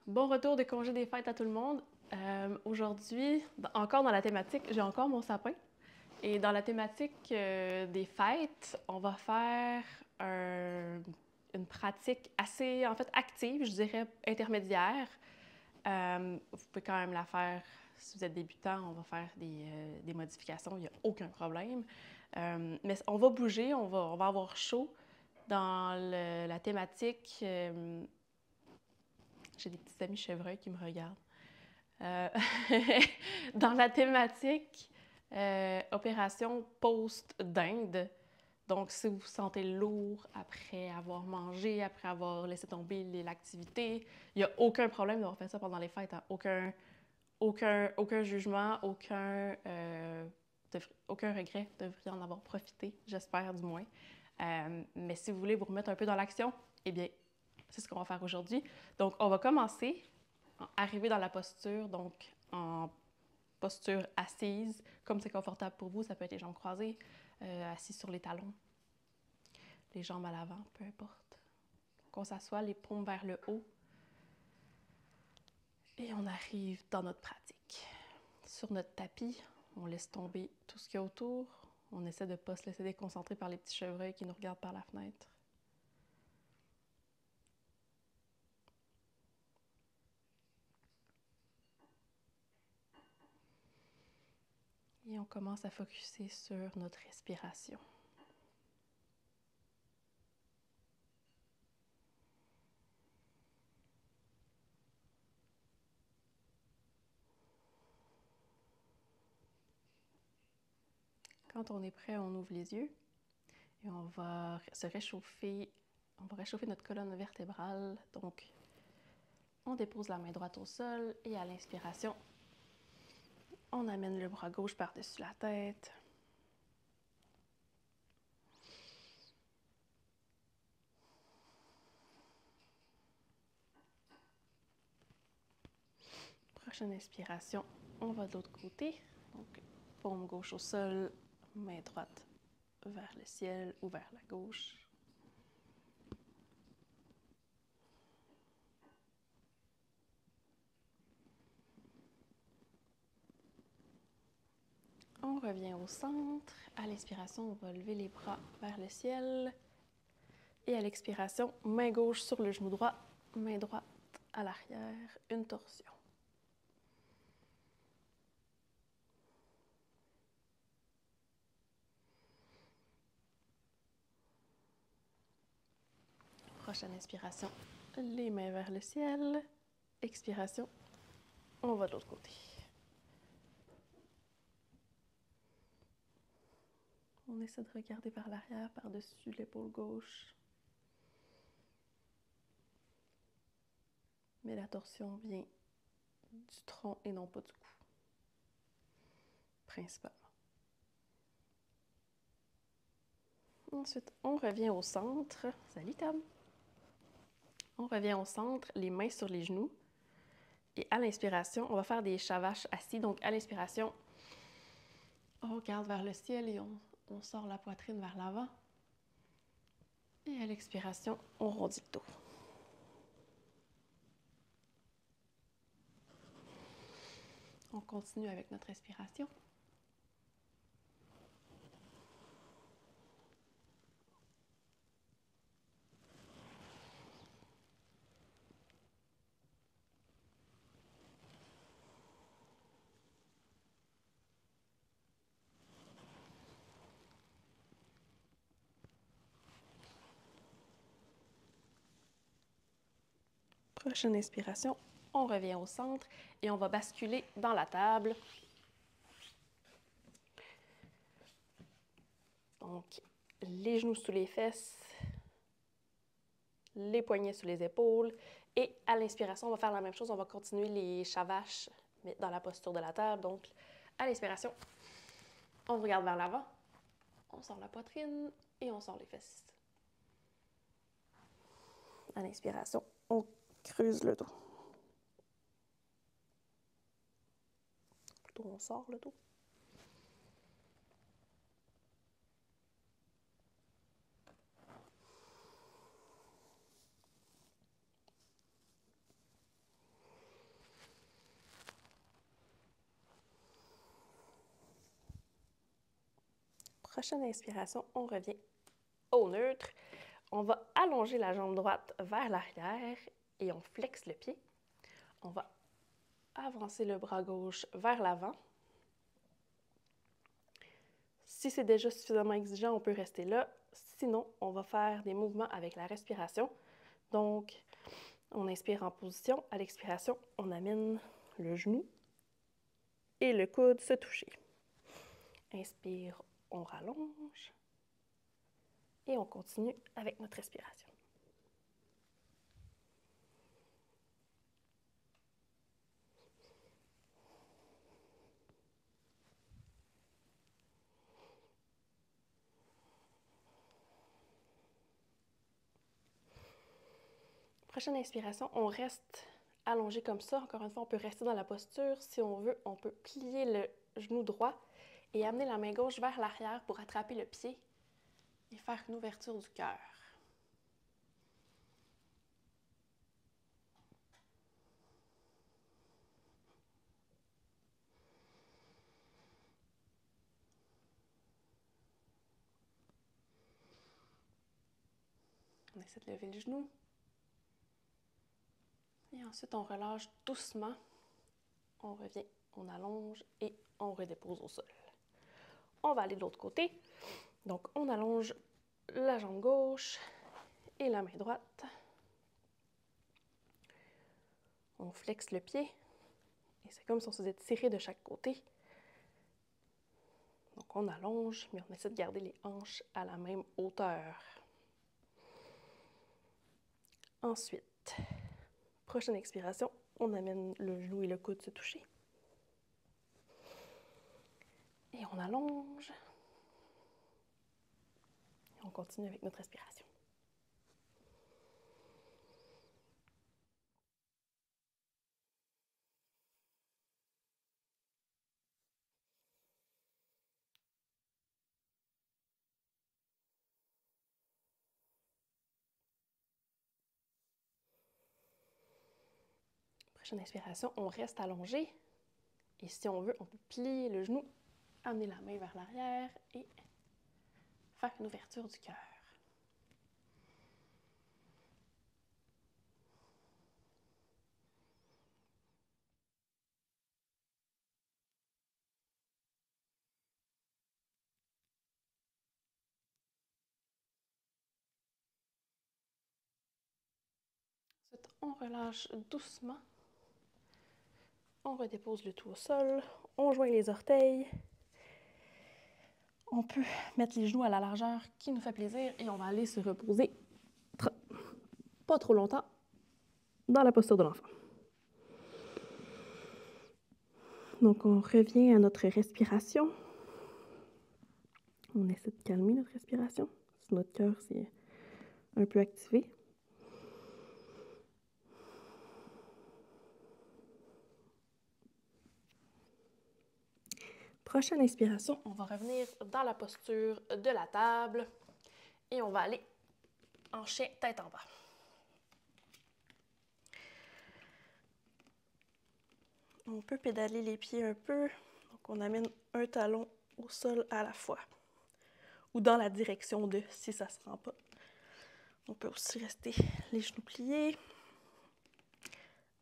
Bon retour de congé des fêtes à tout le monde. Aujourd'hui, encore dans la thématique, j'ai encore mon sapin. Et dans la thématique des fêtes, on va faire une pratique assez, en fait, active, je dirais intermédiaire. Vous pouvez quand même la faire si vous êtes débutant, on va faire des modifications, il n'y a aucun problème. Mais on va bouger, on va avoir chaud dans la thématique. J'ai des petits amis chevreuils qui me regardent. Euh, dans la thématique opération post-dinde, donc si vous vous sentez lourd après avoir mangé, après avoir laissé tomber l'activité, il n'y a aucun problème d'avoir fait ça pendant les fêtes. Hein. Aucun jugement, aucun regret. Vous devriez en avoir profité, j'espère du moins. Mais si vous voulez vous remettre un peu dans l'action, eh bien, c'est ce qu'on va faire aujourd'hui. Donc, on va commencer, arriver dans la posture, donc en posture assise, comme c'est confortable pour vous. Ça peut être les jambes croisées, assis sur les talons, les jambes à l'avant, peu importe. Donc, on s'assoit, les paumes vers le haut, et on arrive dans notre pratique. Sur notre tapis, on laisse tomber tout ce qu'il y a autour. On essaie de ne pas se laisser déconcentrer par les petits chevreuils qui nous regardent par la fenêtre. Et on commence à focusser sur notre respiration. Quand on est prêt, on ouvre les yeux et on va réchauffer notre colonne vertébrale. Donc, on dépose la main droite au sol et à l'inspiration, on amène le bras gauche par-dessus la tête. Prochaine inspiration, on va de l'autre côté. Donc, paume gauche au sol, main droite vers le ciel ou vers la gauche. On revient au centre. À l'inspiration, on va lever les bras vers le ciel. Et à l'expiration, main gauche sur le genou droit, main droite à l'arrière, une torsion. Prochaine inspiration, les mains vers le ciel. Expiration, on va de l'autre côté. On essaie de regarder par l'arrière, par-dessus l'épaule gauche. Mais la torsion vient du tronc et non pas du cou, principalement. Ensuite, on revient au centre. Salut Tom! On revient au centre, les mains sur les genoux. Et à l'inspiration, on va faire des chavaches assis. Donc à l'inspiration, on regarde vers le ciel et on sort la poitrine vers l'avant. Et à l'expiration, on rondit le dos. On continue avec notre respiration. Prochaine inspiration, on revient au centre et on va basculer dans la table. Donc, les genoux sous les fesses, les poignets sous les épaules. Et à l'inspiration, on va faire la même chose. On va continuer les chavaches, mais dans la posture de la table. Donc, à l'inspiration, on regarde vers l'avant, on sort la poitrine et on sort les fesses. À l'inspiration, on creuse le dos. Plutôt, on sort le dos. Prochaine inspiration, on revient au neutre. On va allonger la jambe droite vers l'arrière et on flexe le pied. On va avancer le bras gauche vers l'avant. Si c'est déjà suffisamment exigeant, on peut rester là. Sinon, on va faire des mouvements avec la respiration. Donc, on inspire en position. À l'expiration, on amène le genou et le coude se toucher. Inspire, on rallonge. Et on continue avec notre respiration. Prochaine inspiration, on reste allongé comme ça. Encore une fois, on peut rester dans la posture. Si on veut, on peut plier le genou droit et amener la main gauche vers l'arrière pour attraper le pied et faire une ouverture du cœur. On essaie de lever le genou. Et ensuite, on relâche doucement. On revient, on allonge et on redépose au sol. On va aller de l'autre côté. Donc, on allonge la jambe gauche et la main droite. On flexe le pied. Et c'est comme si on se faisait tirer de chaque côté. Donc, on allonge, mais on essaie de garder les hanches à la même hauteur. Ensuite, prochaine expiration, on amène le genou et le coude se toucher. Et on allonge. Et on continue avec notre respiration. Prochaine inspiration, on reste allongé. Et si on veut, on peut plier le genou, amener la main vers l'arrière et faire une ouverture du cœur. Ensuite, on relâche doucement. On redépose le tout au sol. On joint les orteils. On peut mettre les genoux à la largeur qui nous fait plaisir et on va aller se reposer pas trop longtemps dans la posture de l'enfant. Donc, on revient à notre respiration. On essaie de calmer notre respiration. Si notre cœur s'est un peu activé. Prochaine inspiration, on va revenir dans la posture de la table et on va aller en chien tête en bas. On peut pédaler les pieds un peu. Donc, on amène un talon au sol à la fois. Ou dans la direction de, si ça ne se rend pas. On peut aussi rester les genoux pliés.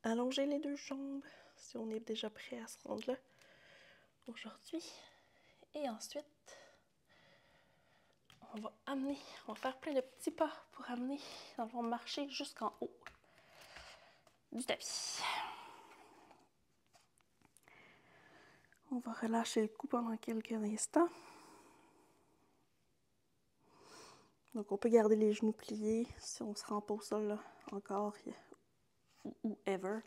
Allonger les deux jambes, si on est déjà prêt à se rendre là aujourd'hui. Et ensuite, on va faire plein de petits pas pour amener, dans le fond, marcher jusqu'en haut du tapis. On va relâcher le cou pendant quelques instants. Donc, on peut garder les genoux pliés si on ne se rend pas au sol là, encore ou ever.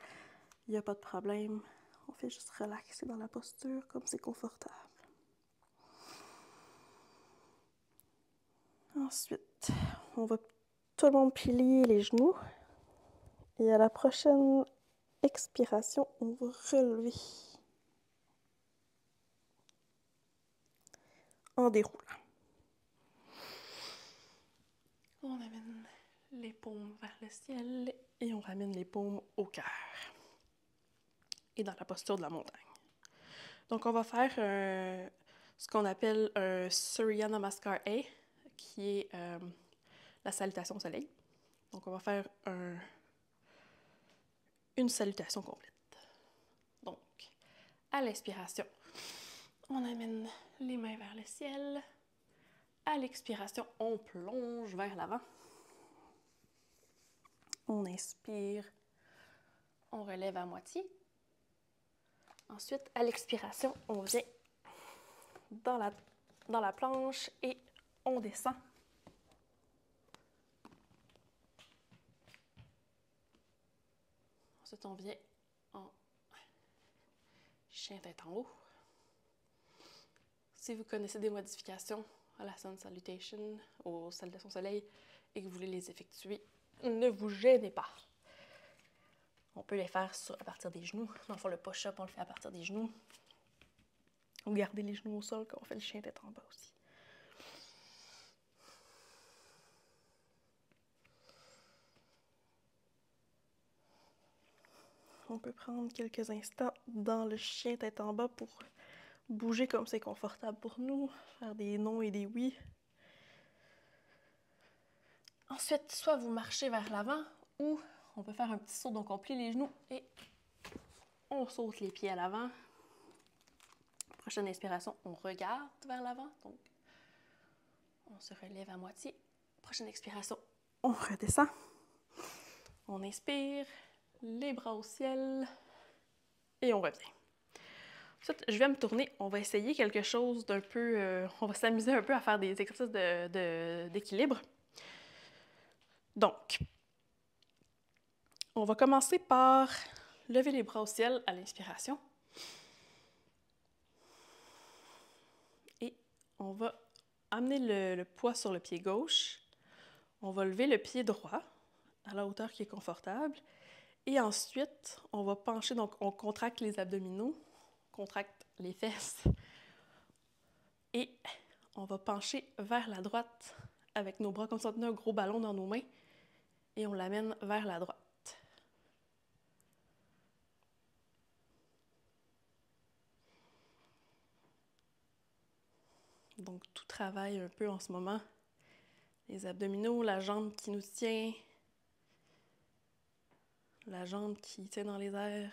Il n'y a pas de problème. On fait juste relaxer dans la posture comme c'est confortable. Ensuite, on va tout le monde plier les genoux. Et à la prochaine expiration, on va relever en déroulant. On amène les paumes vers le ciel et on ramène les paumes au cœur. Et dans la posture de la montagne. Donc, on va faire ce qu'on appelle un Surya Namaskar A, qui est la salutation au soleil. Donc, on va faire une salutation complète. Donc, à l'inspiration, on amène les mains vers le ciel. À l'expiration, on plonge vers l'avant. On inspire, on relève à moitié. Ensuite, à l'expiration, on vient dans la planche et on descend. Ensuite, on vient en chien tête en haut. Si vous connaissez des modifications à la Sun Salutation, aux salutations soleil, et que vous voulez les effectuer, ne vous gênez pas. On peut les faire à partir des genoux. Dans le fond, le push-up, on le fait à partir des genoux. Ou garder les genoux au sol quand on fait le chien tête en bas aussi. On peut prendre quelques instants dans le chien tête en bas pour bouger comme c'est confortable pour nous, faire des non et des oui. Ensuite, soit vous marchez vers l'avant ou on peut faire un petit saut, donc on plie les genoux et on saute les pieds à l'avant. Prochaine inspiration, on regarde vers l'avant, donc on se relève à moitié. Prochaine expiration, on redescend. On inspire, les bras au ciel et on revient. Ensuite, je vais me tourner. On va essayer quelque chose d'un peu... on va s'amuser un peu à faire des exercices d'équilibre. Donc, on va commencer par lever les bras au ciel à l'inspiration. Et on va amener le poids sur le pied gauche. On va lever le pied droit à la hauteur qui est confortable. Et ensuite, on va pencher. Donc, on contracte les abdominaux, on contracte les fesses. Et on va pencher vers la droite avec nos bras comme si on tenait un gros ballon dans nos mains. Et on l'amène vers la droite. Donc, tout travaille un peu en ce moment. Les abdominaux, la jambe qui nous tient, la jambe qui tient dans les airs.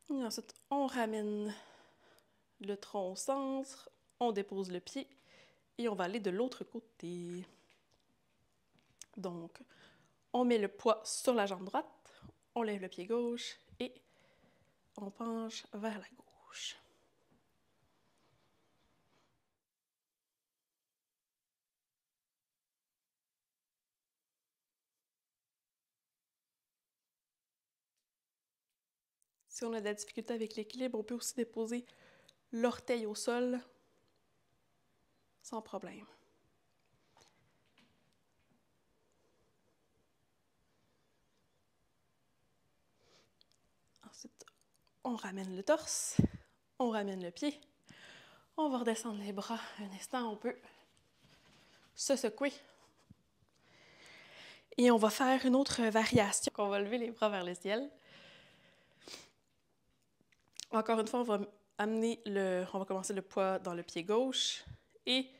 Et ensuite, on ramène le tronc au centre, on dépose le pied et on va aller de l'autre côté. Donc, on met le poids sur la jambe droite, on lève le pied gauche et on penche vers la gauche. Si on a de la difficulté avec l'équilibre, on peut aussi déposer l'orteil au sol sans problème. Ensuite, on ramène le torse, on ramène le pied, on va redescendre les bras. Un instant, on peut se secouer. Et on va faire une autre variation. On va lever les bras vers le ciel. Encore une fois, on va commencer le poids dans le pied gauche et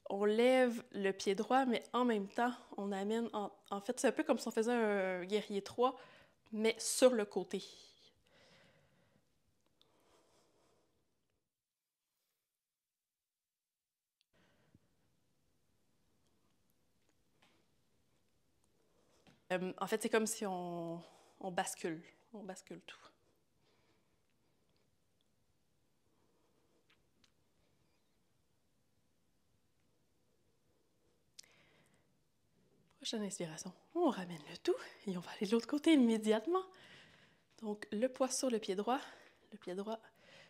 on lève le pied droit, mais en même temps, on amène... En fait, c'est un peu comme si on faisait un guerrier 3, mais sur le côté. En fait, c'est comme si on bascule. On bascule tout. Prochaine inspiration. On ramène le tout et on va aller de l'autre côté immédiatement. Donc, le poids sur le pied droit. Le pied droit.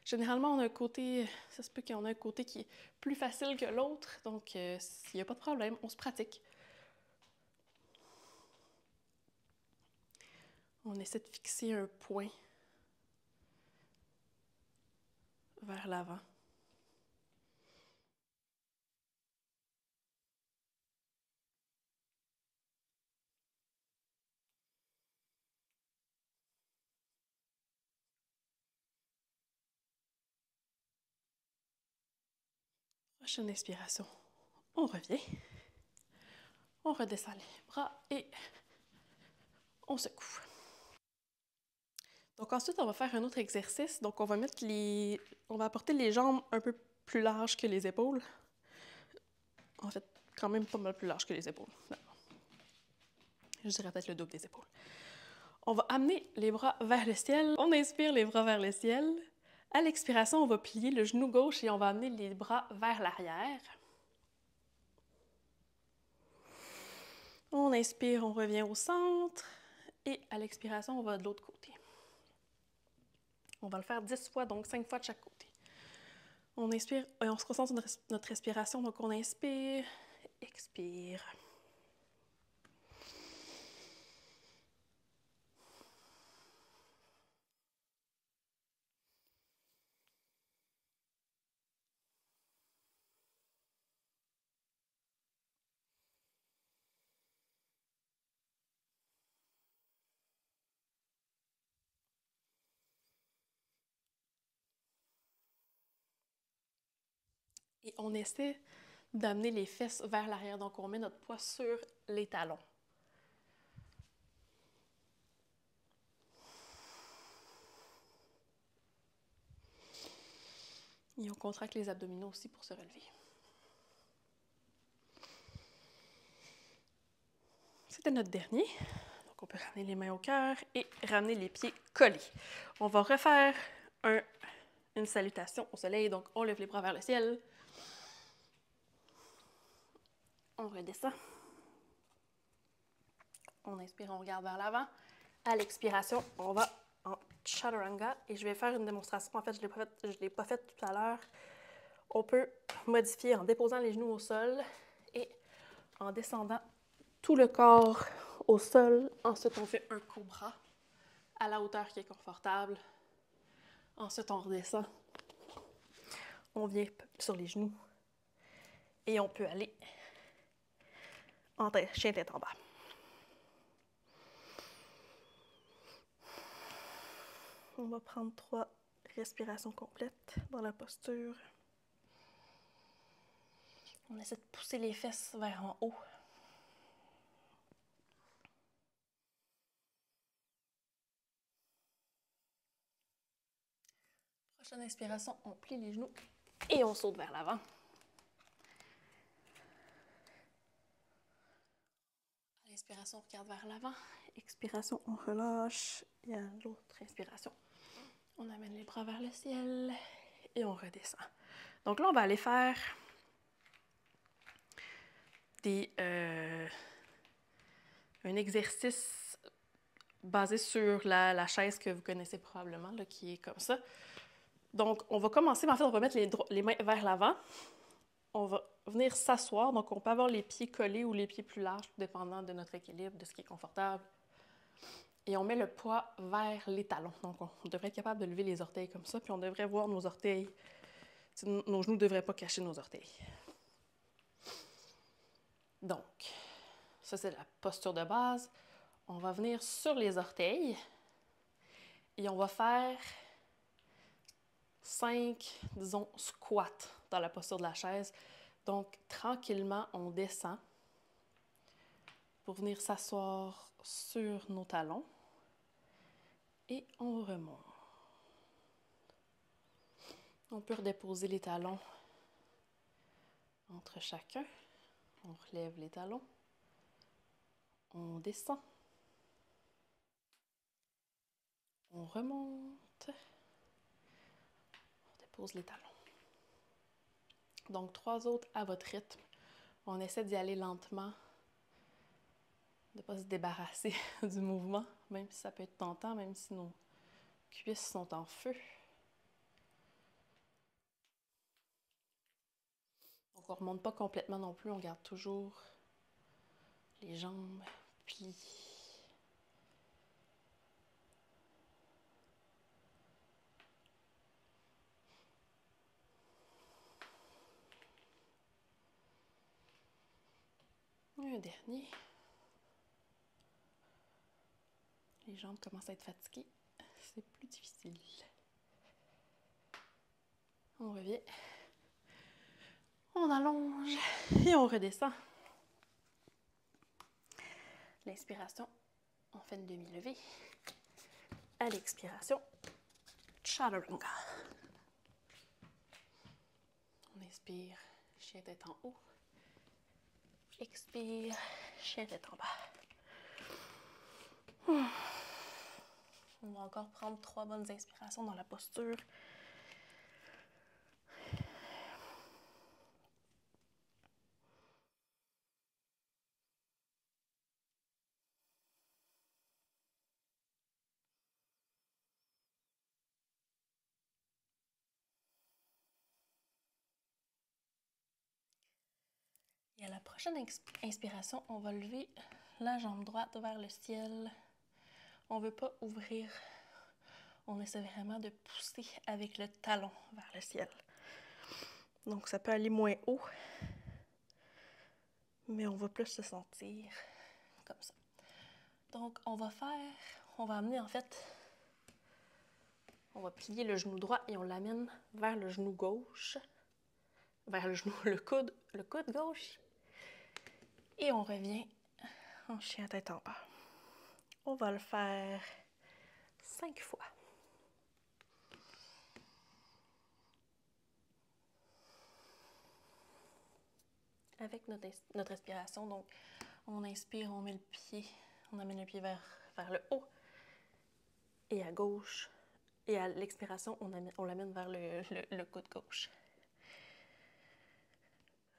Généralement, on a un côté, ça se peut qu'on a un côté qui est plus facile que l'autre. Donc, il n'y a pas de problème, on se pratique. On essaie de fixer un point vers l'avant. Prochaine expiration. On revient. On redescend les bras et on secoue. Donc ensuite, on va faire un autre exercice. Donc on va apporter les jambes un peu plus larges que les épaules. En fait, quand même pas mal plus larges que les épaules. Non. Je dirais peut-être le double des épaules. On va amener les bras vers le ciel. On inspire les bras vers le ciel. À l'expiration, on va plier le genou gauche et on va amener les bras vers l'arrière. On inspire, on revient au centre. Et à l'expiration, on va de l'autre côté. On va le faire 10 fois, donc 5 fois de chaque côté. On inspire et on se concentre sur notre respiration. Donc on inspire, expire. Et on essaie d'amener les fesses vers l'arrière. Donc, on met notre poids sur les talons. Et on contracte les abdominaux aussi pour se relever. C'était notre dernier. Donc, on peut ramener les mains au cœur et ramener les pieds collés. On va refaire une salutation au soleil. Donc, on lève les bras vers le ciel. On redescend. On inspire, on regarde vers l'avant. À l'expiration, on va en chaturanga et je vais faire une démonstration. En fait, je ne l'ai pas faite tout à l'heure. On peut modifier en déposant les genoux au sol et en descendant tout le corps au sol. Ensuite, on fait un cobra à la hauteur qui est confortable. Ensuite, on redescend. On vient sur les genoux et on peut aller en chien tête en bas. On va prendre 3 respirations complètes dans la posture. On essaie de pousser les fesses vers en haut. Prochaine inspiration, on plie les genoux et on saute vers l'avant. À l'inspiration, on regarde vers l'avant. Expiration, on relâche. Et à l'autre inspiration, on amène les bras vers le ciel et on redescend. Donc là, on va aller faire un exercice basé sur la chaise que vous connaissez probablement, là, qui est comme ça. Donc, on va commencer, mais en fait, on va mettre les mains vers l'avant. On va venir s'asseoir. Donc, on peut avoir les pieds collés ou les pieds plus larges, dépendant de notre équilibre, de ce qui est confortable. Et on met le poids vers les talons. Donc, on devrait être capable de lever les orteils comme ça, puis on devrait voir nos orteils. Nos genoux ne devraient pas cacher nos orteils. Donc, ça, c'est la posture de base. On va venir sur les orteils et on va faire 5, disons, squats dans la posture de la chaise. Donc, tranquillement, on descend pour venir s'asseoir sur nos talons et on remonte. On peut redéposer les talons entre chacun. On relève les talons. On descend. On remonte. On dépose les talons. Donc, 3 autres à votre rythme. On essaie d'y aller lentement, de ne pas se débarrasser du mouvement, même si ça peut être tentant, même si nos cuisses sont en feu. Donc, on ne remonte pas complètement non plus, on garde toujours les jambes pliées. Un dernier. Les jambes commencent à être fatiguées. C'est plus difficile. On revient. On allonge et on redescend. L'inspiration, on fait une demi-levée. À l'expiration, chaturanga. On inspire, chien tête en haut. Expire, chien tête en bas. On va encore prendre 3 bonnes inspirations dans la posture. Et à la prochaine inspiration, on va lever la jambe droite vers le ciel. On ne veut pas ouvrir. On essaie vraiment de pousser avec le talon vers le ciel. Donc, ça peut aller moins haut, mais on va plus se sentir comme ça. Donc, on va amener en fait, on va plier le genou droit et on l'amène vers le genou gauche, vers le coude gauche. Et on revient en chien tête en bas. On va le faire 5 fois. Avec notre respiration, donc on inspire, on met le pied, on amène le pied vers le haut et à gauche. Et à l'expiration, on l'amène vers le coude gauche.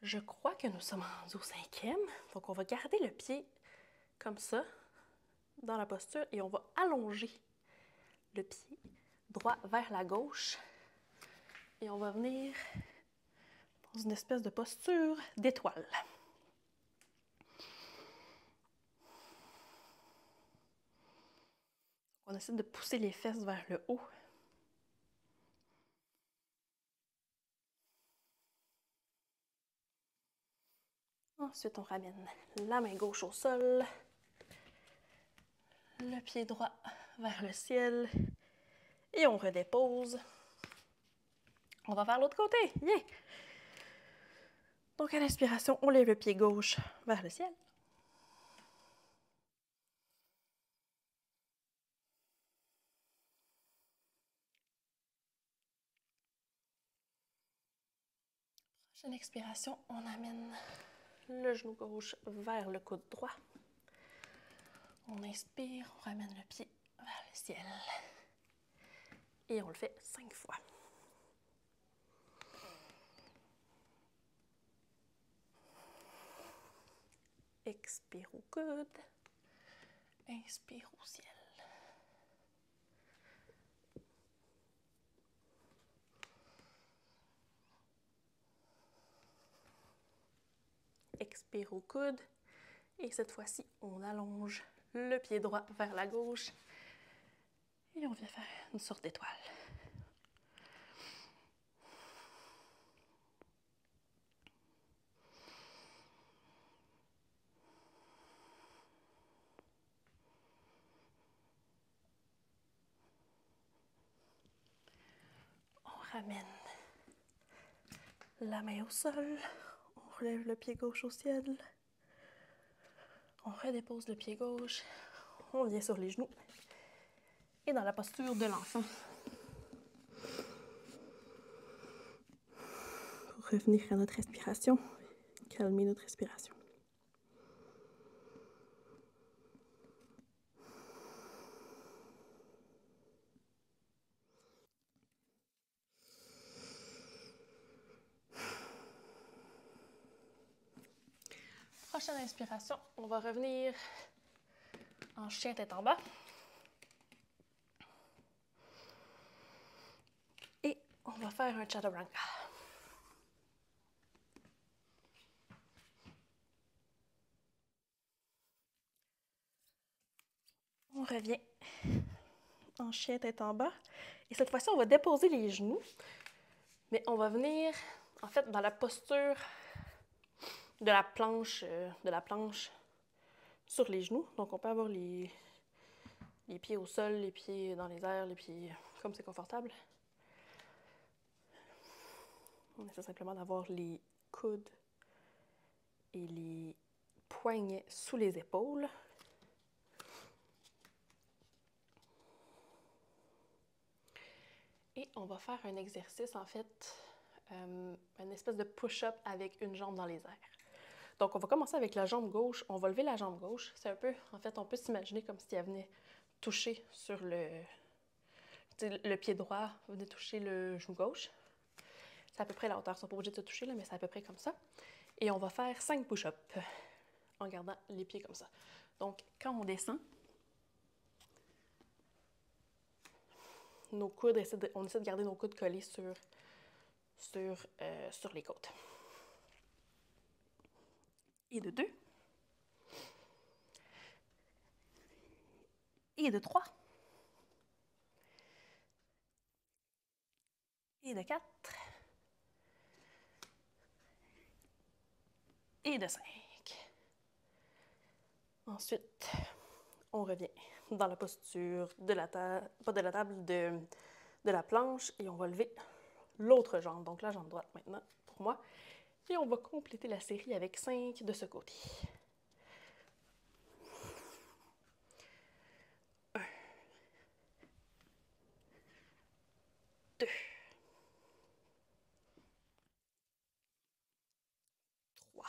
Je crois que nous sommes rendus au 5e. Donc, on va garder le pied comme ça dans la posture et on va allonger le pied droit vers la gauche. Et on va venir dans une espèce de posture d'étoile. On essaie de pousser les fesses vers le haut. Ensuite, on ramène la main gauche au sol, le pied droit vers le ciel et on redépose. On va faire l'autre côté. Yeah! Donc, à l'inspiration, on lève le pied gauche vers le ciel. Prochaine expiration, on amène le genou gauche vers le coude droit. On inspire, on ramène le pied vers le ciel. Et on le fait 5 fois. Expire au coude. Inspire au ciel. Expire au coude. Et cette fois-ci, on allonge le pied droit vers la gauche. Et on vient faire une sorte d'étoile. On ramène la main au sol. On relève le pied gauche au ciel. On redépose le pied gauche. On vient sur les genoux. Et dans la posture de l'enfant. Pour revenir à notre respiration, calmer notre respiration. Prochaine inspiration, on va revenir en chien tête en bas. Et on va faire un chaturanga. On revient en chien tête en bas. Et cette fois-ci, on va déposer les genoux. Mais on va venir, en fait, dans la posture de la planche sur les genoux. Donc, on peut avoir les pieds au sol, les pieds dans les airs, les pieds comme c'est confortable. On essaie simplement d'avoir les coudes et les poignets sous les épaules. Et on va faire un exercice, en fait, une espèce de push-up avec une jambe dans les airs. Donc, on va commencer avec la jambe gauche. On va lever la jambe gauche. C'est un peu, en fait, on peut s'imaginer comme si elle venait toucher sur le pied droit, venait toucher le genou gauche. C'est à peu près la hauteur. Ils ne sont pas obligés de se toucher, là, mais c'est à peu près comme ça. Et on va faire 5 push-ups en gardant les pieds comme ça. Donc, quand on descend, nos coudes, on essaie de garder nos coudes collés sur les côtes. Et de 2. Et de 3. Et de 4. Et de 5. Ensuite, on revient dans la posture de la table, pas de la table, de la planche, et on va lever l'autre jambe, donc la jambe droite maintenant pour moi. Et on va compléter la série avec 5 de ce côté. 1, 2, 3,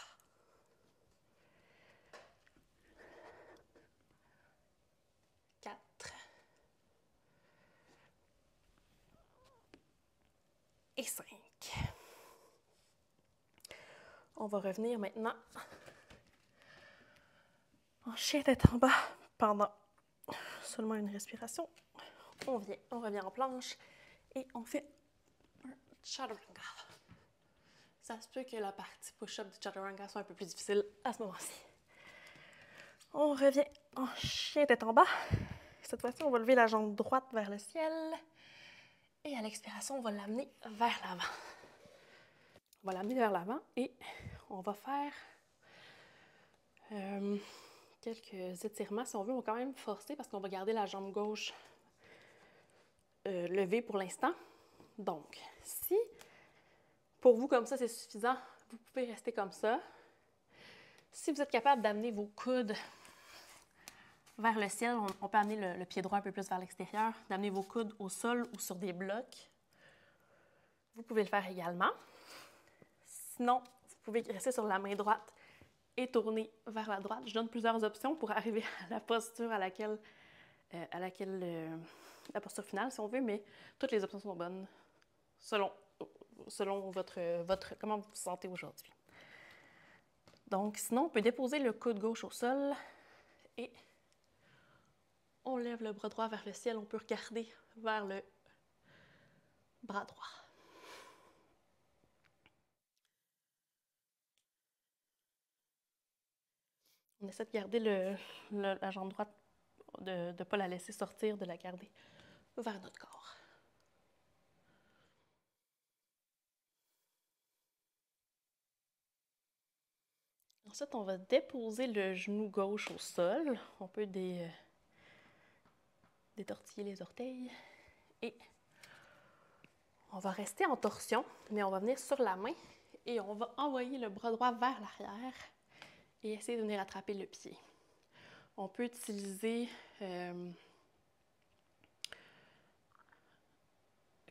4 et 5. On va revenir maintenant en chien tête en bas pendant seulement une respiration. On revient en planche et on fait un chaturanga. Ça se peut que la partie push-up du chaturanga soit un peu plus difficile à ce moment-ci. On revient en chien tête en bas. Cette fois-ci, on va lever la jambe droite vers le ciel. Et à l'expiration, on va l'amener vers l'avant. On va l'amener vers l'avant et on va faire quelques étirements. Si on veut, on va quand même forcer parce qu'on va garder la jambe gauche levée pour l'instant. Donc, si pour vous, comme ça, c'est suffisant, vous pouvez rester comme ça. Si vous êtes capable d'amener vos coudes vers le ciel, on peut amener le pied droit un peu plus vers l'extérieur, d'amener vos coudes au sol ou sur des blocs. Vous pouvez le faire également. Sinon, vous pouvez rester sur la main droite et tourner vers la droite. Je donne plusieurs options pour arriver à la posture la posture finale, si on veut, mais toutes les options sont bonnes selon comment vous vous sentez aujourd'hui. Donc, sinon, on peut déposer le coude gauche au sol et on lève le bras droit vers le ciel. On peut regarder vers le bras droit. On essaie de garder la jambe droite, de ne pas la laisser sortir, de la garder vers notre corps. Ensuite, on va déposer le genou gauche au sol. On peut détortiller les orteils. Et on va rester en torsion, mais on va venir sur la main et on va envoyer le bras droit vers l'arrière et essayer de venir attraper le pied. On peut utiliser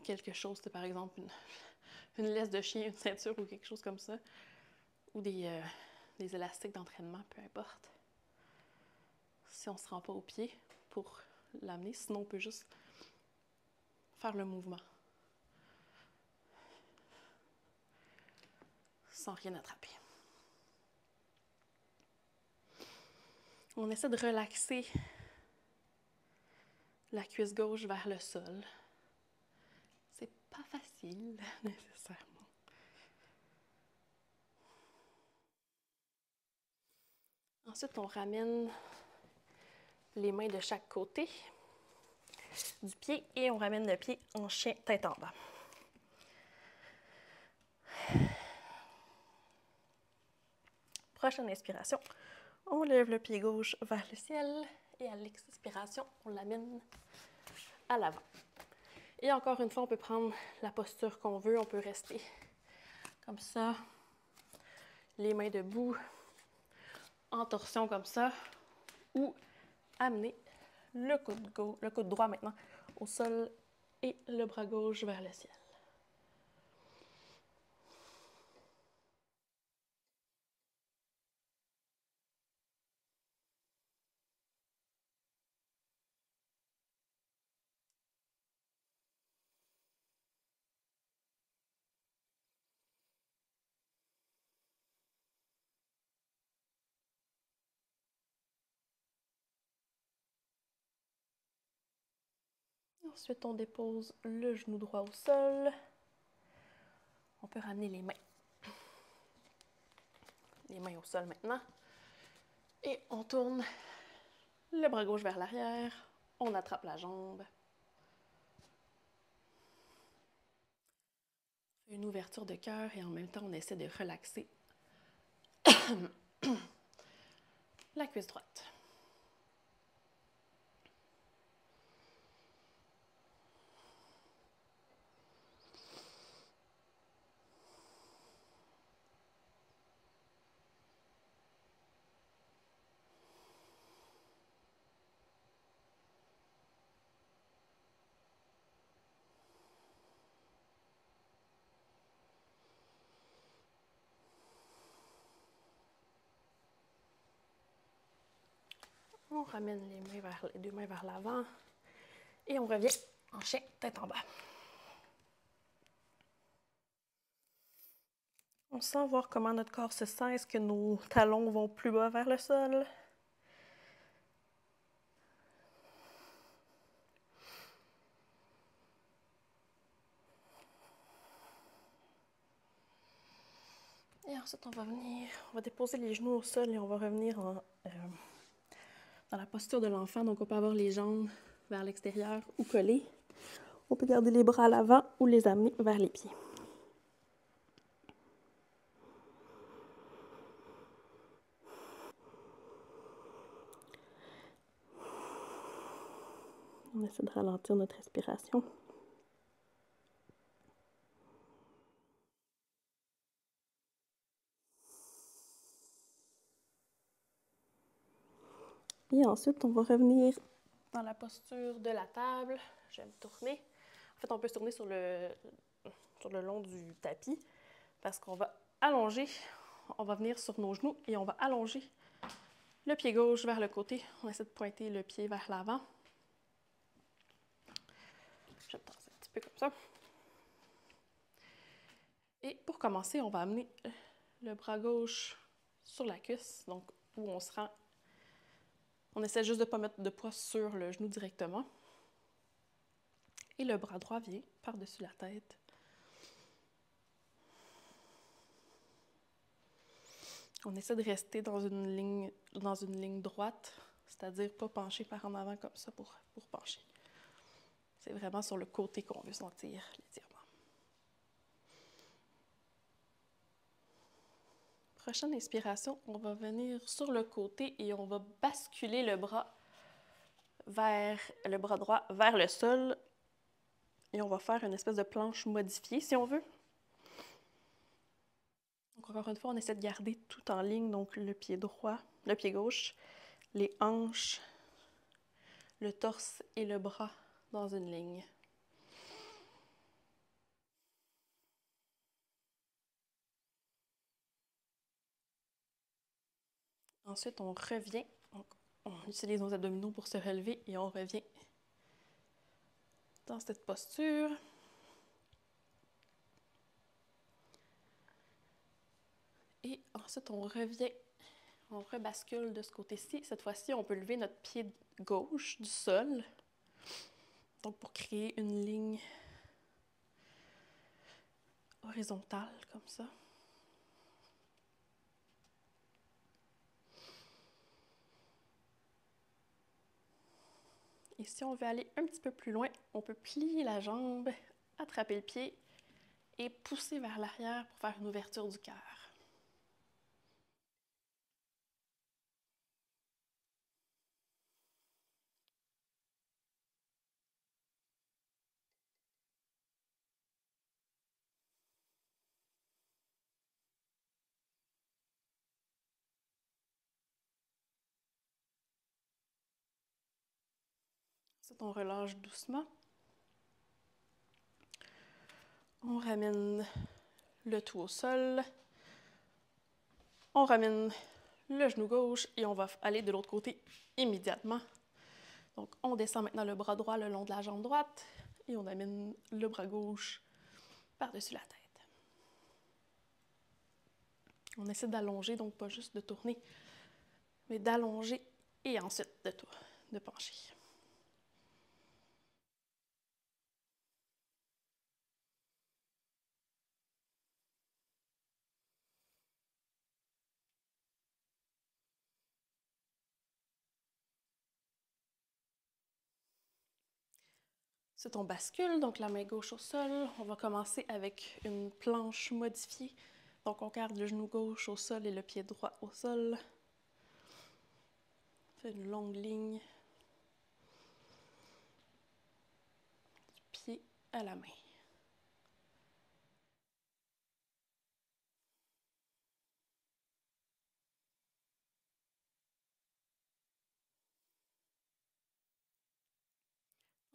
quelque chose, par exemple une laisse de chien, une ceinture ou quelque chose comme ça, ou des élastiques d'entraînement, peu importe. Si on ne se rend pas au pied pour l'amener, sinon on peut juste faire le mouvement sans rien attraper. On essaie de relaxer la cuisse gauche vers le sol. C'est pas facile, nécessairement. Ensuite, on ramène les mains de chaque côté du pied et on ramène le pied en chien tête en bas. Prochaine inspiration, on lève le pied gauche vers le ciel et à l'expiration, on l'amène à l'avant. Et encore une fois, on peut prendre la posture qu'on veut, on peut rester comme ça, les mains debout, en torsion comme ça, ou amener le coude droit maintenant au sol et le bras gauche vers le ciel. Ensuite, on dépose le genou droit au sol. On peut ramener les mains. Les mains au sol maintenant. Et on tourne le bras gauche vers l'arrière. On attrape la jambe. Une ouverture de cœur et en même temps, on essaie de relaxer la cuisse droite. On ramène les deux mains vers l'avant et on revient en chien, tête en bas. On sent voir comment notre corps se sent. Est-ce que nos talons vont plus bas vers le sol? Et ensuite, on va déposer les genoux au sol et on va revenir dans la posture de l'enfant. Donc, on peut avoir les jambes vers l'extérieur ou collées. On peut garder les bras à l'avant ou les amener vers les pieds. On essaie de ralentir notre respiration. Et ensuite, on va revenir dans la posture de la table. Je vais me tourner. En fait, on peut se tourner sur le long du tapis parce qu'on va allonger. On va venir sur nos genoux et on va allonger le pied gauche vers le côté. On essaie de pointer le pied vers l'avant. Je vais me tasser un petit peu comme ça. Et pour commencer, on va amener le bras gauche sur la cuisse, donc où on se rend. On essaie juste de ne pas mettre de poids sur le genou directement. Et le bras droit vient par-dessus la tête. On essaie de rester dans une ligne droite, c'est-à-dire pas pencher par en avant comme ça pour pencher. C'est vraiment sur le côté qu'on veut sentir l'étirement. Prochaine inspiration, on va venir sur le côté et on va basculer le bras droit vers le sol. Et on va faire une espèce de planche modifiée, si on veut. Donc, encore une fois, on essaie de garder tout en ligne, donc le pied gauche, les hanches, le torse et le bras dans une ligne. Ensuite, on revient. Donc, on utilise nos abdominaux pour se relever et on revient dans cette posture. Et ensuite, on revient, on rebascule de ce côté-ci. Cette fois-ci, on peut lever notre pied gauche du sol. Donc, pour créer une ligne horizontale, comme ça. Et si on veut aller un petit peu plus loin, on peut plier la jambe, attraper le pied et pousser vers l'arrière pour faire une ouverture du cœur. Ensuite, on relâche doucement. On ramène le tout au sol. On ramène le genou gauche et on va aller de l'autre côté immédiatement. Donc, on descend maintenant le bras droit le long de la jambe droite et on amène le bras gauche par-dessus la tête. On essaie d'allonger, donc pas juste de tourner, mais d'allonger et ensuite de pencher. Ensuite, on bascule, donc la main gauche au sol. On va commencer avec une planche modifiée. Donc, on garde le genou gauche au sol et le pied droit au sol. On fait une longue ligne du pied à la main.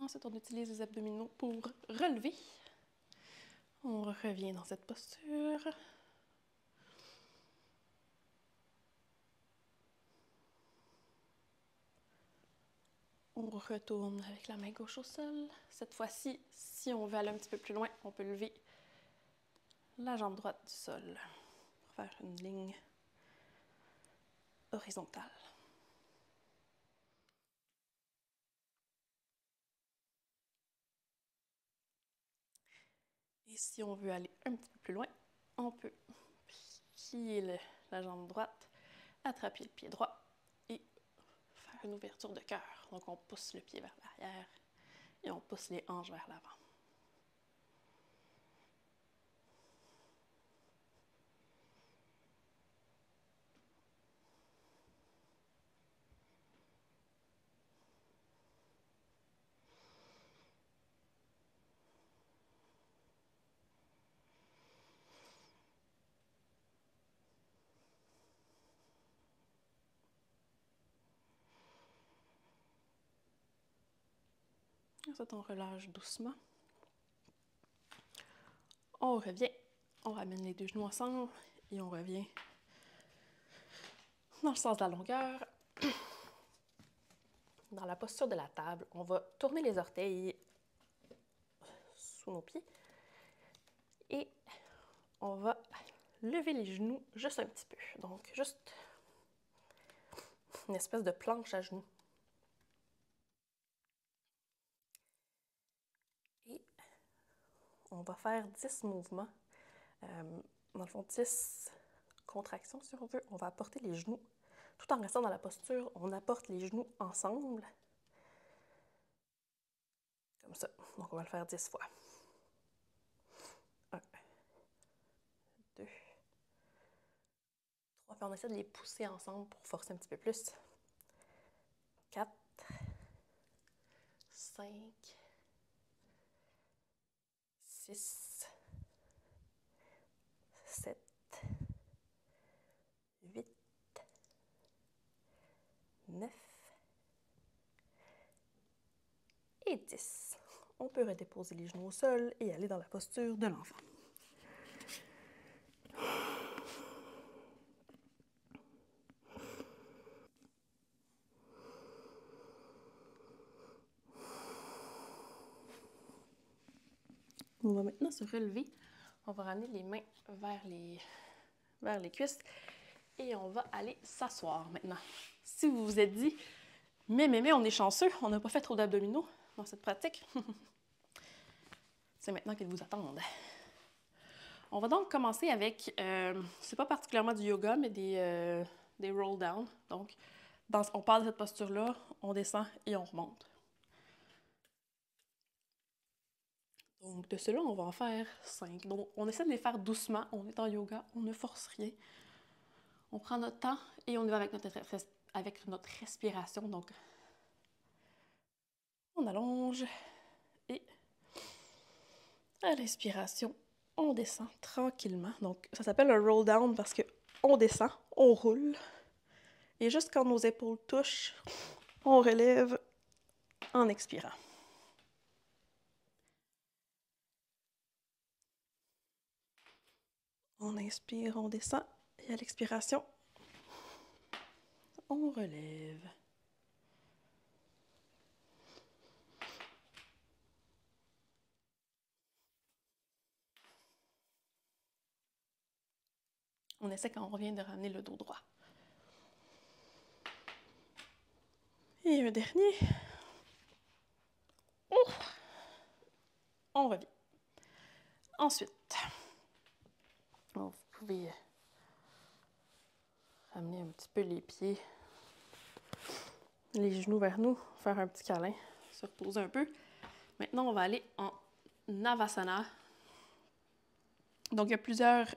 Ensuite, on utilise les abdominaux pour relever. On revient dans cette posture. On retourne avec la main gauche au sol. Cette fois-ci, si on veut aller un petit peu plus loin, on peut lever la jambe droite du sol pour faire une ligne horizontale. Et si on veut aller un petit peu plus loin, on peut plier la jambe droite, attraper le pied droit et faire une ouverture de cœur. Donc on pousse le pied vers l'arrière et on pousse les hanches vers l'avant. Ensuite, on relâche doucement. On revient, on ramène les deux genoux ensemble et on revient dans le sens de la longueur. Dans la posture de la table, on va tourner les orteils sous nos pieds et on va lever les genoux juste un petit peu. Donc, juste une espèce de planche à genoux. Et on va faire 10 mouvements. Dans le fond, 10 contractions, si on veut. On va apporter les genoux. Tout en restant dans la posture, on apporte les genoux ensemble. Comme ça. Donc, on va le faire 10 fois. 1, 2, 3. Puis on essaie de les pousser ensemble pour forcer un petit peu plus. 4, 5, 6, 7, 8, 9 et 10. On peut redéposer les genoux au sol et aller dans la posture de l'enfant. On va maintenant se relever. On va ramener les mains vers les cuisses et on va aller s'asseoir maintenant. Si vous vous êtes dit, mais, on est chanceux, on n'a pas fait trop d'abdominaux dans cette pratique, c'est maintenant qu'ils vous attendent. On va donc commencer avec, c'est pas particulièrement du yoga, mais des roll down. Donc, on part de cette posture-là, on descend et on remonte. Donc, de cela, on va en faire 5. Donc, on essaie de les faire doucement. On est en yoga, on ne force rien. On prend notre temps et on y va avec notre respiration. Donc, on allonge et à l'inspiration, on descend tranquillement. Donc, ça s'appelle un roll down parce qu'on descend, on roule. Et juste quand nos épaules touchent, on relève en expirant. On inspire, on descend, et à l'expiration, on relève. On essaie quand on revient de ramener le dos droit. Et un dernier. On revient. Ensuite, vous pouvez ramener un petit peu les pieds, les genoux vers nous, faire un petit câlin, se reposer un peu. Maintenant, on va aller en Navasana. Donc, il y a plusieurs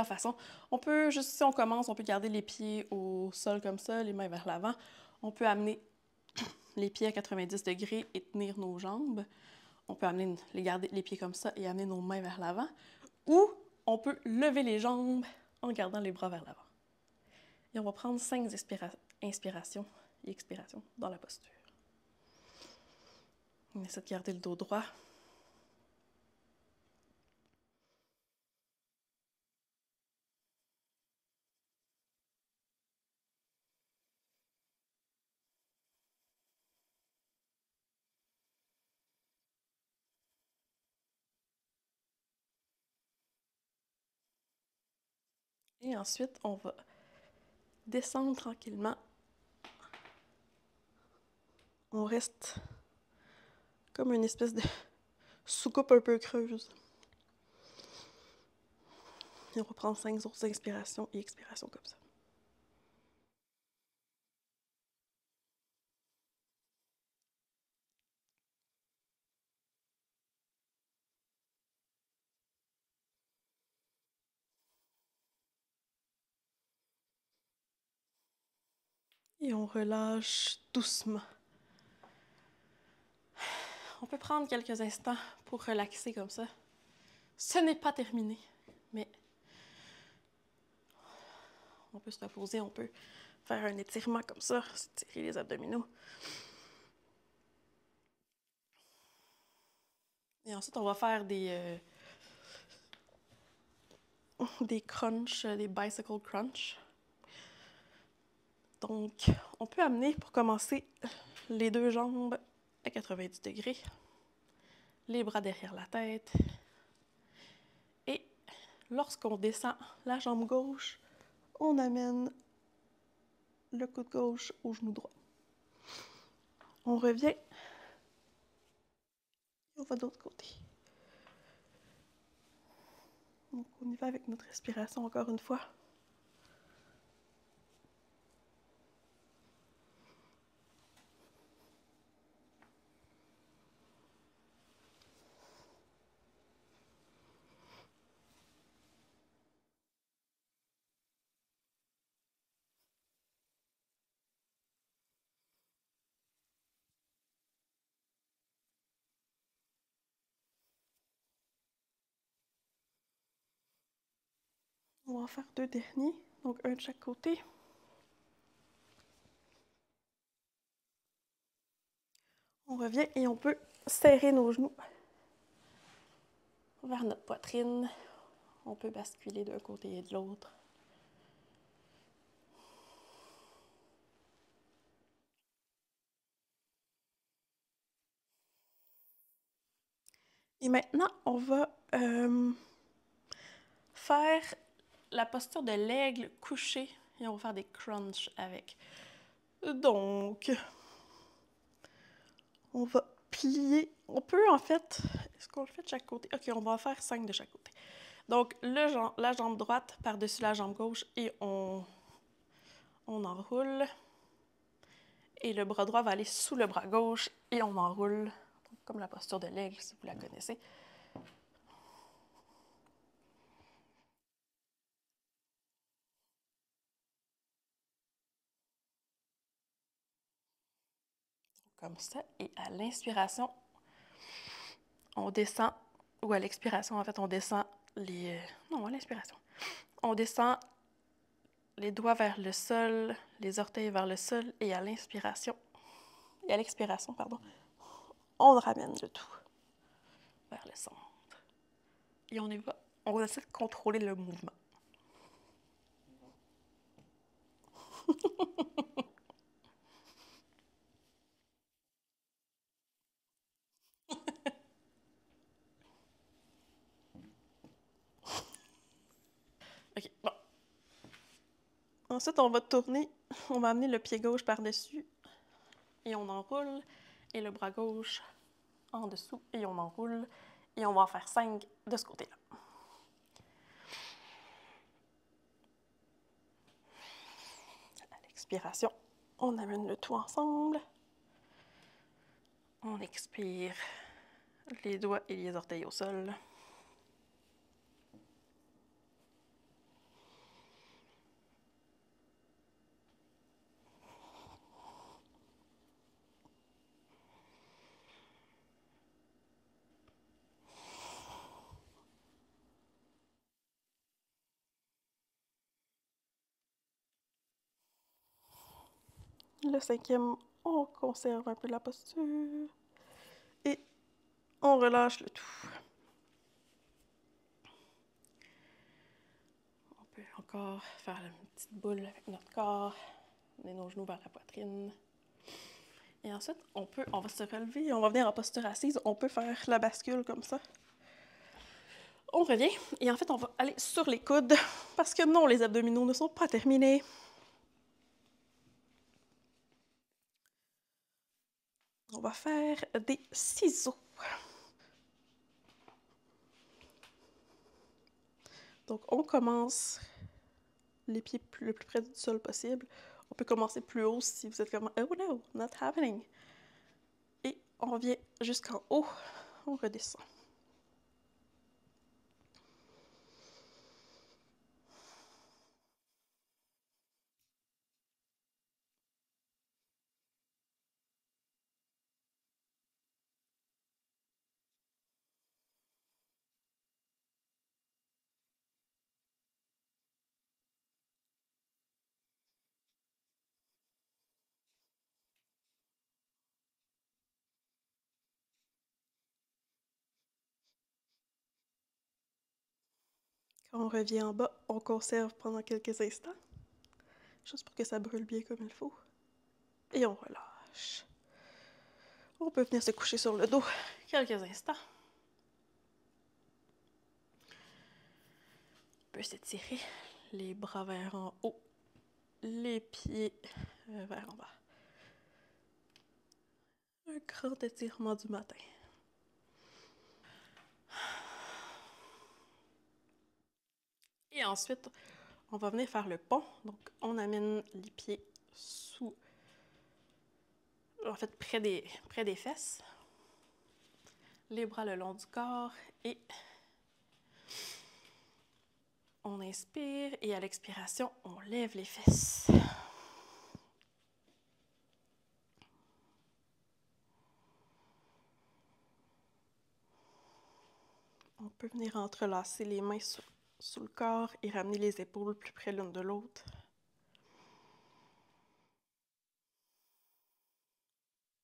façons. On peut, juste si on commence, on peut garder les pieds au sol comme ça, les mains vers l'avant. On peut amener les pieds à 90 degrés et tenir nos jambes. On peut garder les pieds comme ça et amener nos mains vers l'avant. Ou on peut lever les jambes en gardant les bras vers l'avant. Et on va prendre 5 inspirations et expirations dans la posture. On essaie de garder le dos droit. Et ensuite, on va descendre tranquillement. On reste comme une espèce de soucoupe un peu creuse. Et on va prendre 5 autres inspirations et expirations comme ça. Et on relâche doucement. On peut prendre quelques instants pour relaxer comme ça. Ce n'est pas terminé, mais on peut se reposer, on peut faire un étirement comme ça, étirer les abdominaux. Et ensuite, on va faire des crunchs, des bicycle crunch. Donc, on peut amener, pour commencer, les 2 jambes à 90 degrés, les bras derrière la tête. Et lorsqu'on descend la jambe gauche, on amène le coude gauche au genou droit. On revient. On va de l'autre côté. Donc, on y va avec notre respiration encore une fois. On va en faire 2 derniers, donc un de chaque côté. On revient et on peut serrer nos genoux vers notre poitrine. On peut basculer d'un côté et de l'autre. Et maintenant, on va faire la posture de l'aigle couché et on va faire des crunchs avec. Donc, on va plier. On peut en fait, est-ce qu'on le fait de chaque côté? Ok, on va en faire 5 de chaque côté. Donc, la jambe droite par-dessus la jambe gauche et on enroule. Et le bras droit va aller sous le bras gauche et on enroule. Donc, comme la posture de l'aigle, si vous la connaissez. Comme ça. Et à l'inspiration, on descend, ou à l'expiration, en fait, on descend les... Non, à l'inspiration. On descend les doigts vers le sol, les orteils vers le sol, et à l'inspiration, Et à l'expiration, pardon, on ramène le tout vers le centre. Et on y va. On essaie de contrôler le mouvement. OK, bon. Ensuite, on va tourner. On va amener le pied gauche par-dessus. Et on enroule. Et le bras gauche en dessous. Et on enroule. Et on va en faire 5 de ce côté-là. À l'expiration, on amène le tout ensemble. On expire les doigts et les orteils au sol. Le 5e, on conserve un peu la posture. Et on relâche le tout. On peut encore faire une petite boule avec notre corps. Amener nos genoux vers la poitrine. Et ensuite, on va se relever, on va venir en posture assise. On peut faire la bascule comme ça. On revient et en fait, on va aller sur les coudes parce que non, les abdominaux ne sont pas terminés. On va faire des ciseaux. Donc, on commence les pieds le plus près du sol possible. On peut commencer plus haut si vous êtes comme « Oh no, not happening ». Et on revient jusqu'en haut. On redescend. Quand on revient en bas, on conserve pendant quelques instants, juste pour que ça brûle bien comme il faut. Et on relâche. On peut venir se coucher sur le dos quelques instants. On peut s'étirer, les bras vers en haut, les pieds vers en bas. Un grand étirement du matin. Et ensuite, on va venir faire le pont. Donc, on amène les pieds sous, en fait, près des fesses. Les bras le long du corps et on inspire et à l'expiration, on lève les fesses. On peut venir entrelacer les mains sous le corps et ramener les épaules plus près l'une de l'autre.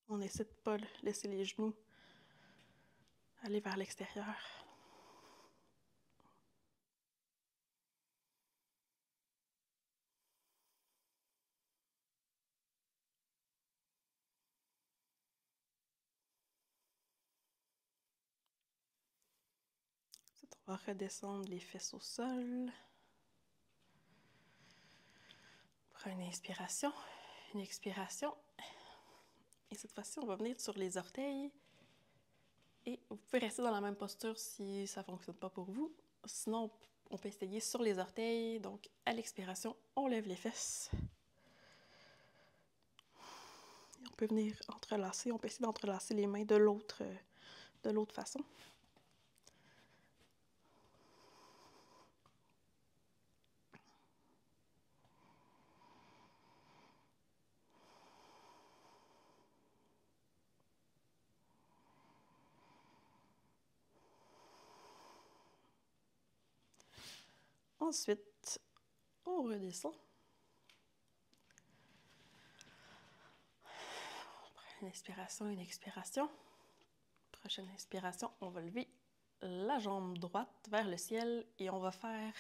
On essaie de ne pas laisser les genoux aller vers l'extérieur. Ensuite, on va redescendre les fesses au sol. On prend une inspiration, une expiration. Et cette fois-ci, on va venir sur les orteils. Et vous pouvez rester dans la même posture si ça ne fonctionne pas pour vous. Sinon, on peut essayer sur les orteils. Donc, à l'expiration, on lève les fesses. Et on peut venir entrelacer. On peut essayer d'entrelacer les mains de l'autre façon. Ensuite, on redescend. On prend Une inspiration, une expiration. Prochaine inspiration, on va lever la jambe droite vers le ciel et on va faire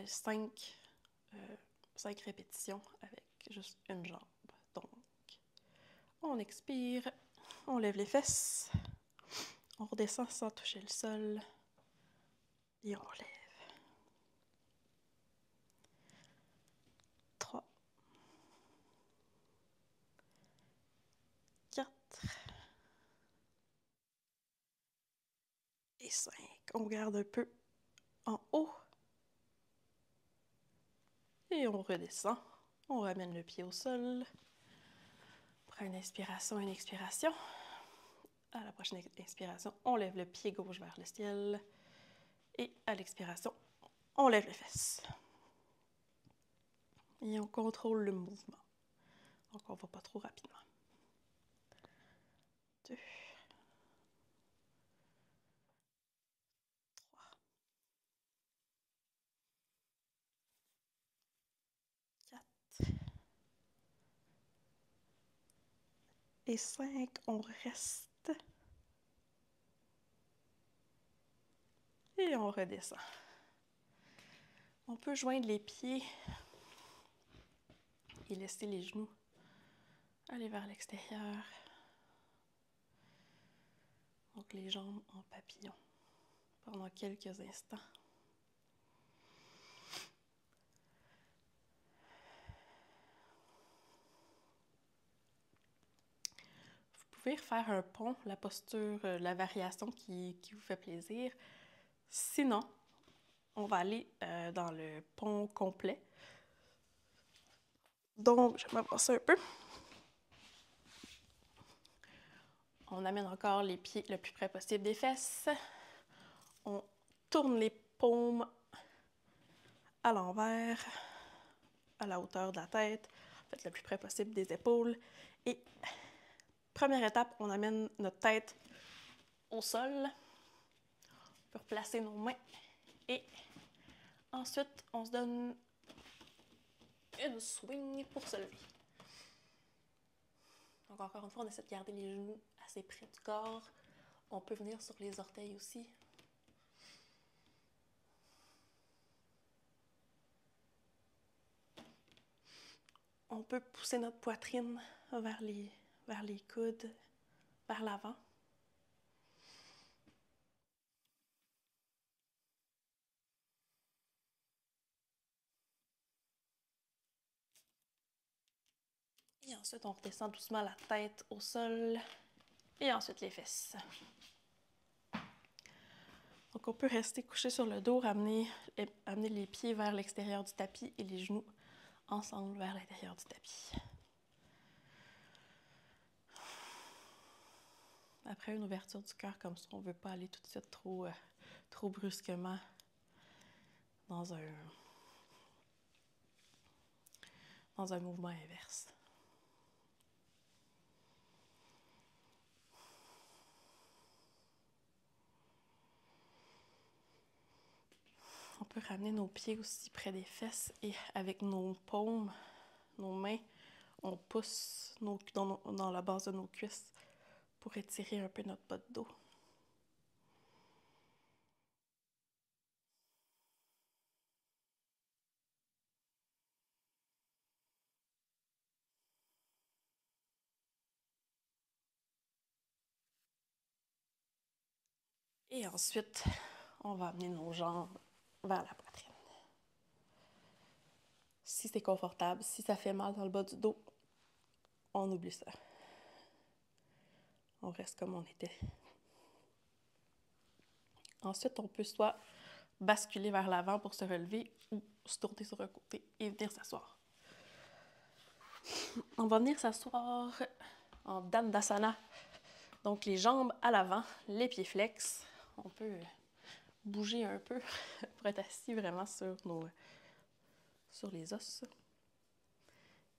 5 répétitions avec juste une jambe. Donc, on expire, on lève les fesses, on redescend sans toucher le sol et on relève. 3, 4 et 5. On garde un peu en haut et on redescend. On ramène le pied au sol. Prends une inspiration, une expiration. À la prochaine inspiration, on lève le pied gauche vers le ciel. Et à l'expiration, on lève les fesses. Et on contrôle le mouvement. Donc, on ne va pas trop rapidement. 2, 3, 4 et 5. On reste. Et on redescend. On peut joindre les pieds et laisser les genoux aller vers l'extérieur. Donc les jambes en papillon pendant quelques instants. Vous pouvez refaire un pont, la posture, la variation qui vous fait plaisir. Sinon, on va aller dans le pont complet. Donc, je vais m'avancer un peu. On amène encore les pieds le plus près possible des fesses. On tourne les paumes à l'envers, à la hauteur de la tête, en fait, le plus près possible des épaules. Et première étape, on amène notre tête au sol. On peut replacer nos mains. Et ensuite, on se donne une swing pour se lever. Donc encore une fois, on essaie de garder les genoux assez près du corps. On peut venir sur les orteils aussi. On peut pousser notre poitrine vers les coudes, vers l'avant. Et ensuite, on redescend doucement la tête au sol. Et ensuite, les fesses. Donc, on peut rester couché sur le dos, amener les pieds vers l'extérieur du tapis et les genoux ensemble vers l'intérieur du tapis. Après une ouverture du cœur comme ça, on ne veut pas aller tout de suite trop brusquement dans un mouvement inverse. On peut ramener nos pieds aussi près des fesses et avec nos paumes, nos mains, on pousse dans la base de nos cuisses pour étirer un peu notre bas de dos. Et ensuite, on va amener nos jambes vers la poitrine. Si c'est confortable, si ça fait mal dans le bas du dos, on oublie ça. On reste comme on était. Ensuite, on peut soit basculer vers l'avant pour se relever ou se tourner sur un côté et venir s'asseoir. On va venir s'asseoir en Dandasana. Donc, les jambes à l'avant, les pieds flex. On peut bouger un peu pour être assis vraiment sur les os.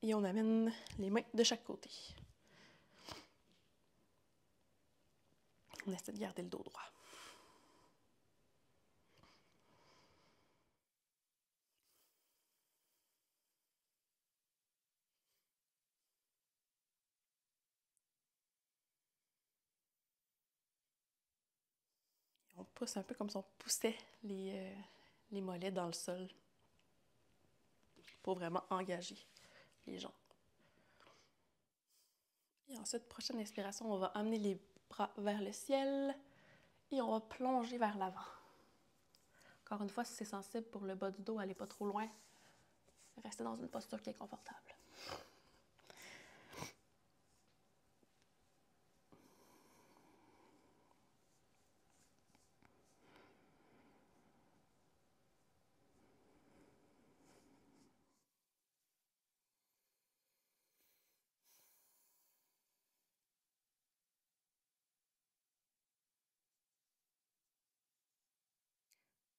Et on amène les mains de chaque côté. On essaie de garder le dos droit. pousse un peu comme si on poussait les mollets dans le sol pour vraiment engager les jambes. Et ensuite, prochaine inspiration, on va amener les bras vers le ciel et on va plonger vers l'avant. Encore une fois, si c'est sensible pour le bas du dos, allez pas trop loin. Restez dans une posture qui est confortable.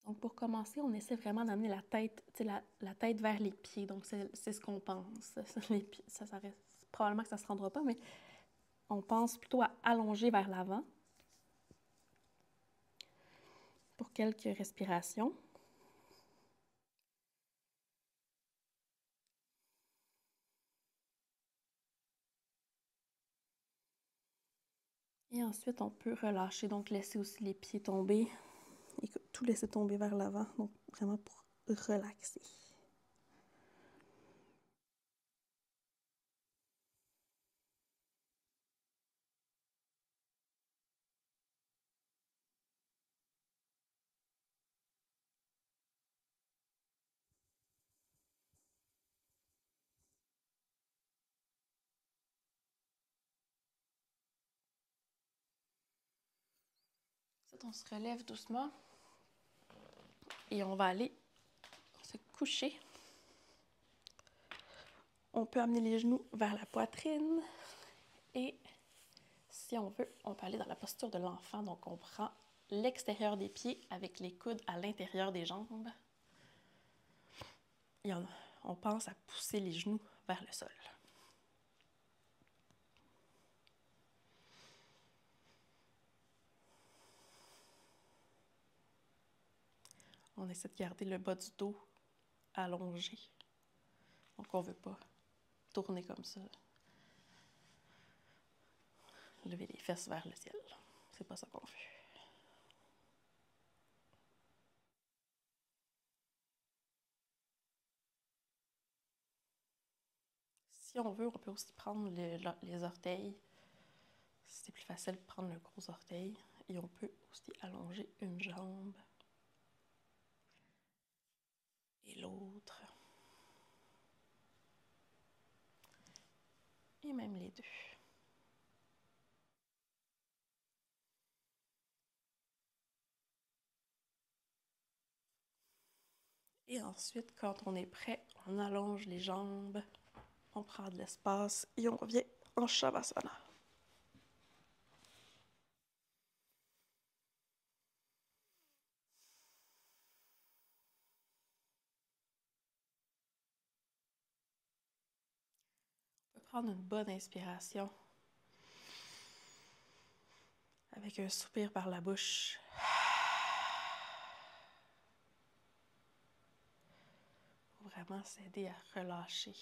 Donc, pour commencer, on essaie vraiment d'amener la tête, la tête vers les pieds. Donc, c'est ce qu'on pense. Les pieds, probablement que ça ne se rendra pas, mais on pense plutôt à allonger vers l'avant pour quelques respirations. Et ensuite, on peut relâcher, donc laisser aussi les pieds tomber et tout laisser tomber vers l'avant. Donc, vraiment pour relaxer. Ensuite, on se relève doucement et on va aller se coucher. On peut amener les genoux vers la poitrine et si on veut, on peut aller dans la posture de l'enfant. Donc, on prend l'extérieur des pieds avec les coudes à l'intérieur des jambes. Et on pense à pousser les genoux vers le sol. On essaie de garder le bas du dos allongé. Donc, on ne veut pas tourner comme ça. Lever les fesses vers le ciel. C'est pas ça qu'on veut. Si on veut, on peut aussi prendre les orteils. C'est plus facile de prendre le gros orteil. Et on peut aussi allonger une jambe et l'autre. Et même les deux. Et ensuite, quand on est prêt, on allonge les jambes, on prend de l'espace et on revient en Shavasana. On peut prendre une bonne inspiration avec un soupir par la bouche. Pour vraiment s'aider à relâcher.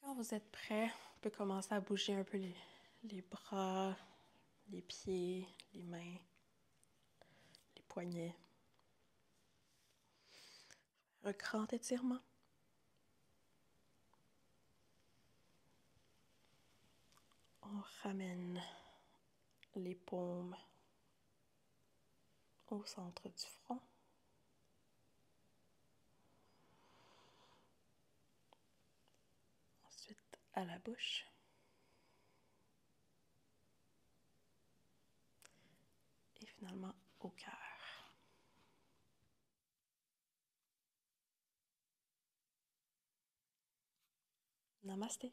Quand vous êtes prêt, on peut commencer à bouger un peu les bras, les pieds, les mains, les poignets. Un grand étirement. On ramène les paumes au centre du front. Ensuite, à la bouche. Et finalement, au cœur. Namasté.